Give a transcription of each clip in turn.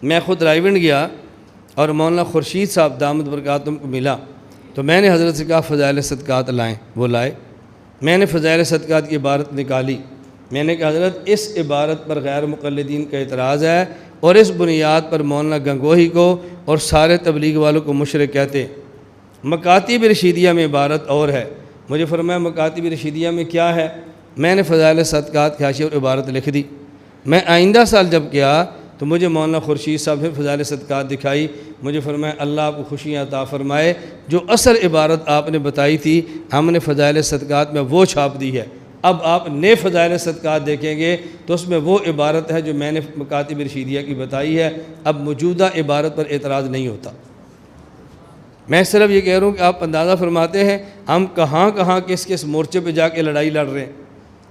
میں خود رائیونڈ گیا اور مولانا خورشید صاحب دامت برکاتہم کو ملا، تو میں نے حضرت سے کہا فضائل صدقات لائیں، وہ لائے۔ میں نے فضائل صدقات کی عبارت نکالی، میں نے کہا حضرت اس عبارت پر غیر مقلدین کا اعتراض ہے اور اس بنیاد پر مولانا گنگوہی کو اور سارے تبلیغ والوں کو مشرک کہتے ہیں۔ مکاتب رشیدیہ میں عبارت اور ہے۔ مجھے فرمایا مکاتب رشیدیہ میں کیا ہے؟ میں نے فضائل صدقات کی حاشیہ اور عبارت لکھ دی۔ میں آئندہ سال جب گیا تو مجھے مولانا خورشید صاحب نے فضائل صدقات دکھائی، مجھے فرمایا اللہ آپ کو خوشیاں عطا فرمائے، جو اصل عبارت آپ نے بتائی تھی ہم نے فضائل صدقات میں وہ چھاپ دی ہے، اب آپ نئے فضائل صدقات دیکھیں گے تو اس میں وہ عبارت ہے جو میں نے مکاتب رشیدیہ کی بتائی ہے، اب موجودہ عبارت پر اعتراض نہیں ہوتا۔ میں صرف یہ کہہ رہا ہوں کہ آپ اندازہ فرماتے ہیں ہم کہاں کہاں کس کس مورچے پہ جا کے لڑائی لڑ رہے ہیں،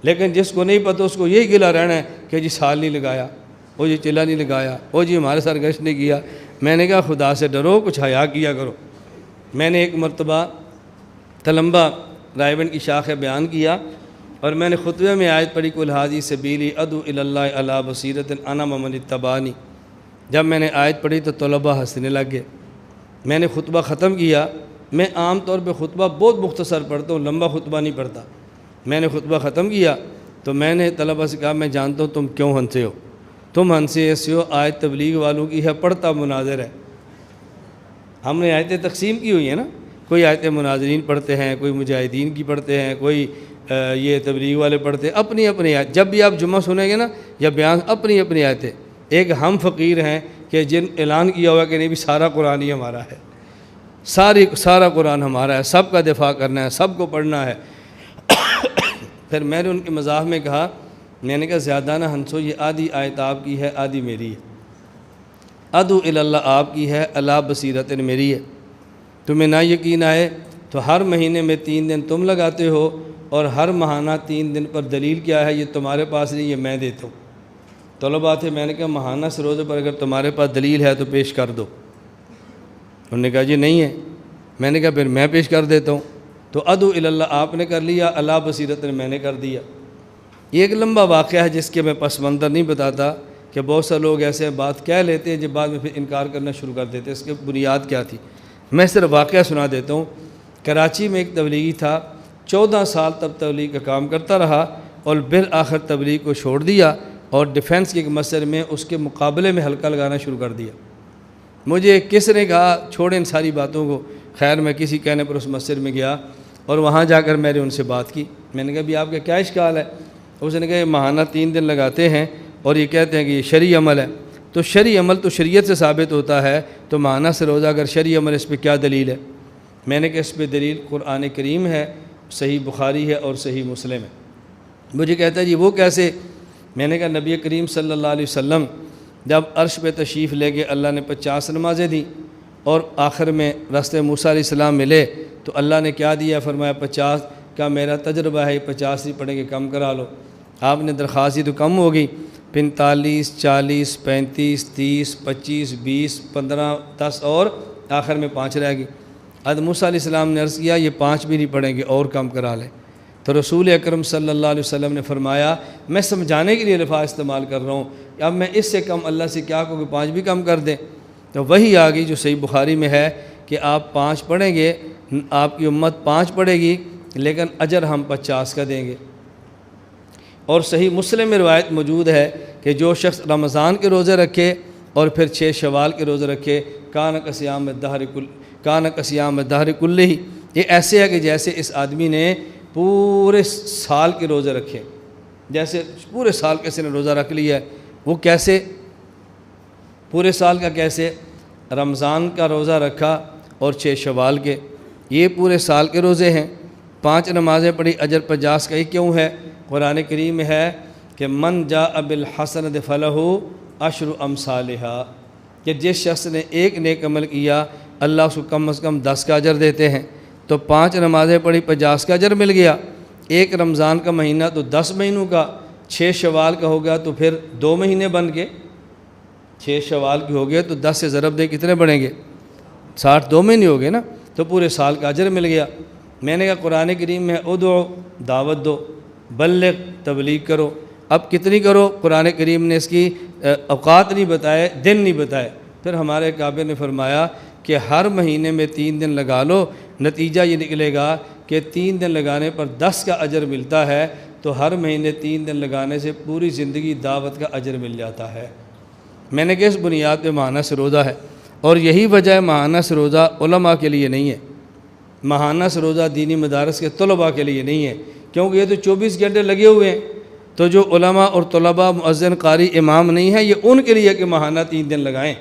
لیکن جس کو نہیں پتہ اس کو یہی گلہ رہنا ہے کہ جی سال نہیں لگایا، وہ جی چلہ نہیں لگایا، وہ جی ہمارے ساتھ گشت نہیں کیا۔ میں نے کہا خدا سے ڈرو، کچھ حیا کیا کرو۔ میں نے ایک مرتبہ تلمبہ رائیونڈ کی شاخ بیان کیا اور میں نے خطبے میں آیت پڑھی کل ھذی سبیلی ادعو الی اللہ علی بصیرۃ انا ومن اتبعنی۔ جب میں نے آیت پڑھی تو طلباء ہنسنے لگ گئے۔ میں نے خطبہ ختم کیا، میں عام طور پہ خطبہ بہت مختصر پڑھتا ہوں، لمبا خطبہ نہیں پڑھتا۔ میں نے خطبہ ختم کیا تو میں نے طلباء سے کہا میں جانتا ہوں تم کیوں ہنسے ہو، تم ہنسے ایسے ہو آیت تبلیغ والوں کی ہے، پڑھتا مناظر ہے۔ ہم نے آیتیں تقسیم کی ہوئی ہیں نا، کوئی آیتیں مناظرین پڑھتے ہیں، کوئی مجاہدین کی پڑھتے ہیں، کوئی یہ تبلیغ والے پڑھتے ہیں، اپنی اپنی آیت۔ جب بھی آپ جمعہ سنیں گے نا یا بیان، اپنی اپنی آیتیں۔ ایک ہم فقیر ہیں کہ جن اعلان کیا ہوا کہ نہیں بھی سارا قرآن ہی ہمارا ہے، سارا قرآن ہمارا ہے، سب کا دفاع کرنا ہے، سب کو پڑھنا ہے۔ پھر میں نے ان کے مزاح میں کہا، میں نے کہا زیادہ نہ ہنسو، یہ آدھی آیت آپ کی ہے آدھی میری ہے، ادعو الی اللہ آپ کی ہے، اللہ بصیرت میری ہے۔ تمہیں نہ یقین آئے تو ہر مہینے میں 3 دن تم لگاتے ہو اور ہر ماہانہ 3 دن پر دلیل کیا ہے یہ تمہارے پاس نہیں، یہ میں دیتا ہوں۔ طلباء تھے، میں نے کہا ماہانہ سے روزے پر اگر تمہارے پاس دلیل ہے تو پیش کر دو۔ انہوں نے کہا جی نہیں ہے۔ میں نے کہا پھر میں پیش کر دیتا ہوں۔ تو ادعو الی اللہ آپ نے کر لیا، اللہ بصیرت میں نے کر دیا۔ یہ ایک لمبا واقعہ ہے جس کے میں پس منظر نہیں بتاتا کہ بہت سے لوگ ایسے بات کہہ لیتے ہیں جب بعد میں پھر انکار کرنا شروع کر دیتے ہیں، اس کی بنیاد کیا تھی۔ میں صرف واقعہ سنا دیتا ہوں۔ کراچی میں ایک تبلیغی تھا، 14 سال تب تبلیغ کا کام کرتا رہا اور بالآخر تبلیغ کو چھوڑ دیا اور ڈیفنس کے ایک مسئلے میں اس کے مقابلے میں حلقہ لگانا شروع کر دیا۔ مجھے کس نے کہا چھوڑیں ان ساری باتوں کو، خیر میں کسی کہنے پر اس مسجد میں گیا اور وہاں جا کر میں نے ان سے بات کی۔ میں نے کہا بھی آپ کا کیا اشکال ہے؟ اس نے کہا یہ ماہانہ 3 دن لگاتے ہیں اور یہ کہتے ہیں کہ یہ شرعی عمل ہے۔ تو شرعی عمل تو شریعت سے ثابت ہوتا ہے، تو ماہانہ سے روزہ اگر شرعی عمل اس پہ کیا دلیل ہے؟ میں نے کہا اس پہ دلیل قرآن کریم ہے، صحیح بخاری ہے اور صحیح مسلم ہے۔ مجھے کہتا ہے جی وہ کیسے؟ میں نے کہا نبی کریم صلی اللہ علیہ وسلم جب عرش پہ تشریف لے گئے اللہ نے 50 نمازیں دیں اور آخر میں راستے موسیٰ علیہ السلام ملے تو اللہ نے کیا دیا؟ فرمایا 50 کا میرا تجربہ ہے، 50 نہیں پڑھیں گے کم کرا لو۔ آپ نے درخواست دی تو کم ہو گئی، 45 40 35 30 25 20 15 10 اور آخر میں 5 رہ گئی۔ حضرت موسیٰ علیہ السلام نے عرض کیا یہ 5 بھی نہیں پڑھیں گے اور کم کرا لیں۔ تو رسول اکرم صلی اللہ علیہ وسلم نے فرمایا میں سمجھانے کے لیے الفاظ استعمال کر رہا ہوں، اب میں اس سے کم اللہ سے کیا کہوں کہ 5 بھی کم کر دیں؟ تو وہی آ گئی جو صحیح بخاری میں ہے کہ آپ 5 پڑھیں گے، آپ کی امت 5 پڑھے گی لیکن اجر ہم 50 کا دیں گے۔ اور صحیح مسلم میں روایت موجود ہے کہ جو شخص رمضان کے روزے رکھے اور پھر 6 شوال کے روزے رکھے کان کصیام الدہر کلہ، یہ ایسے ہے کہ جیسے اس آدمی نے پورے سال کے روزے رکھے، جیسے پورے سال کسی نے روزہ رکھ لیا ہے۔ وہ کیسے؟ پورے سال کا کیسے؟ رمضان کا روزہ رکھا اور 6 شوال کے، یہ پورے سال کے روزے ہیں۔ 5 نمازیں پڑھی، اجر 50 کا۔ یہ کیوں ہے؟ قرآن کریم میں ہے کہ من جاء بالحسنۃ فلہ عشر امثالھا، کہ جس شخص نے ایک نیک عمل کیا اللہ اس کو کم از کم 10 کا اجر دیتے ہیں۔ تو 5 نمازیں پڑھی 50 کا اجر مل گیا۔ ایک رمضان کا مہینہ تو 10 مہینوں کا، 6 شوال کا ہو گیا تو پھر 2 مہینے بن گئے۔ 6 شوال کے ہو گئے تو 10 سے ضرب دے کتنے بڑھیں گے؟ 60، 2 مہینے ہو گئے نا، تو پورے سال کا اجر مل گیا۔ میں نے کہا قرآن کریم میں ادعو دعوت دو، بلغ تبلیغ کرو، اب کتنی کرو؟ قرآن کریم نے اس کی اوقات نہیں بتائے، دن نہیں بتائے۔ پھر ہمارے کعبے نے فرمایا کہ ہر مہینے میں 3 دن لگا لو، نتیجہ یہ نکلے گا کہ 3 دن لگانے پر 10 کا اجر ملتا ہے، تو ہر مہینے 3 دن لگانے سے پوری زندگی دعوت کا اجر مل جاتا ہے۔ میں نے کہ اس بنیاد پہ ماہانہ سروزہ ہے، اور یہی وجہ ہے ماہانہ سروزہ علماء کے لیے نہیں ہے، ماہانہ سروزہ دینی مدارس کے طلباء کے لیے نہیں ہے، کیونکہ یہ تو 24 گھنٹے لگے ہوئے ہیں۔ تو جو علماء اور طلباء، مؤذن، قاری، امام نہیں ہیں، یہ ان کے لیے کہ ماہانہ 3 دن لگائیں۔